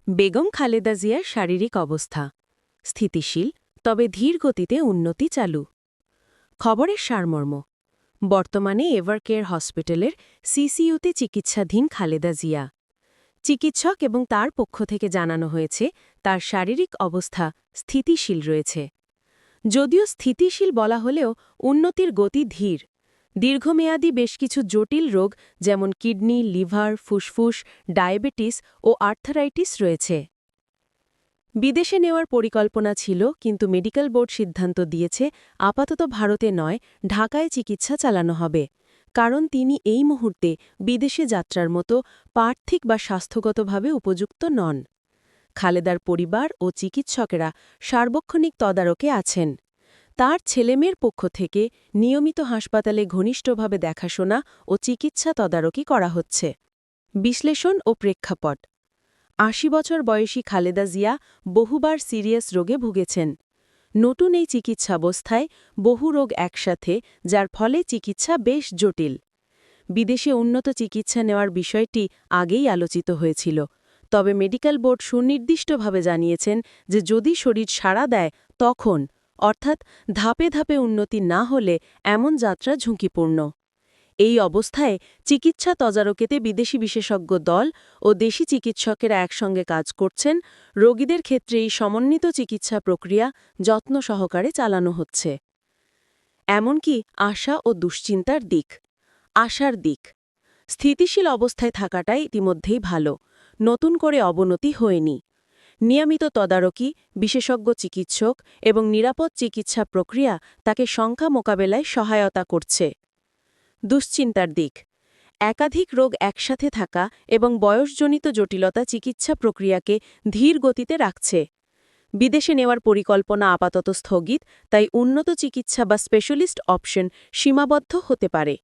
বেগম খালেদা জিয়ার শারীরিক অবস্থা স্থিতিশীল তবে ধীর গতিতে উন্নতি চালু। খবরের সারমর্ম বর্তমানে এভারকেয়ার হসপিটালের সিসিইউতে চিকিৎসাধীন খালেদা জিয়া। চিকিৎসক এবং তার পক্ষ থেকে জানানো হয়েছে তার শারীরিক অবস্থা স্থিতিশীল রয়েছে। যদিও স্থিতিশীল বলা হলেও উন্নতির গতি ধীর। দীর্ঘমেয়াদী বেশ কিছু জটিল রোগ যেমন কিডনি, লিভার, ফুসফুস, ডায়াবেটিস ও আর্থারাইটিস রয়েছে। বিদেশে নেওয়ার পরিকল্পনা ছিল, কিন্তু মেডিকেল বোর্ড সিদ্ধান্ত দিয়েছে আপাতত ভারতে নয়, ঢাকায় চিকিৎসা চালানো হবে। কারণ তিনি এই মুহূর্তে বিদেশে যাত্রার মতো পার্থিক বা স্বাস্থ্যগতভাবে উপযুক্ত নন। খালেদার পরিবার ও চিকিৎসকেরা সার্বক্ষণিক তদারকে আছেন। তার ছেলেমেয়ের পক্ষ থেকে নিয়মিত হাসপাতালে ঘনিষ্ঠভাবে দেখাশোনা ও চিকিৎসা তদারকি করা হচ্ছে। বিশ্লেষণ ও প্রেক্ষাপট ৮০ বছর বয়সী খালেদা জিয়া বহুবার সিরিয়াস রোগে ভুগেছেন। নতুন এই চিকিৎসাবস্থায় বহু রোগ একসাথে, যার ফলে চিকিৎসা বেশ জটিল। বিদেশে উন্নত চিকিৎসা নেওয়ার বিষয়টি আগেই আলোচিত হয়েছিল, তবে মেডিকেল বোর্ড সুনির্দিষ্টভাবে জানিয়েছেন যে যদি শরীর সাড়া দেয় তখন, অর্থাৎ ধাপে ধাপে উন্নতি না হলে এমন যাত্রা ঝুঁকিপূর্ণ। এই অবস্থায় চিকিৎসা তদারকিতে বিদেশি বিশেষজ্ঞ দল ও দেশি চিকিৎসকেরা একসঙ্গে কাজ করছেন। রোগীদের ক্ষেত্রে এই সমন্বিত চিকিৎসা প্রক্রিয়া যত্ন সহকারে চালানো হচ্ছে। এমনকি আশা ও দুশ্চিন্তার দিক। আশার দিক, স্থিতিশীল অবস্থায় থাকাটাই ইতিমধ্যেই ভালো, নতুন করে অবনতি হয়নি। নিয়মিত তদারকি, বিশেষজ্ঞ চিকিৎসক এবং নিরাপদ চিকিৎসা প্রক্রিয়া তাকে সংখ্যা মোকাবেলায় সহায়তা করছে। দুশ্চিন্তার দিক, একাধিক রোগ একসাথে থাকা এবং বয়সজনিত জটিলতা চিকিৎসা প্রক্রিয়াকে ধীর গতিতে রাখছে। বিদেশে নেওয়ার পরিকল্পনা আপাতত স্থগিত, তাই উন্নত চিকিৎসা বা স্পেশালিস্ট অপশন সীমাবদ্ধ হতে পারে।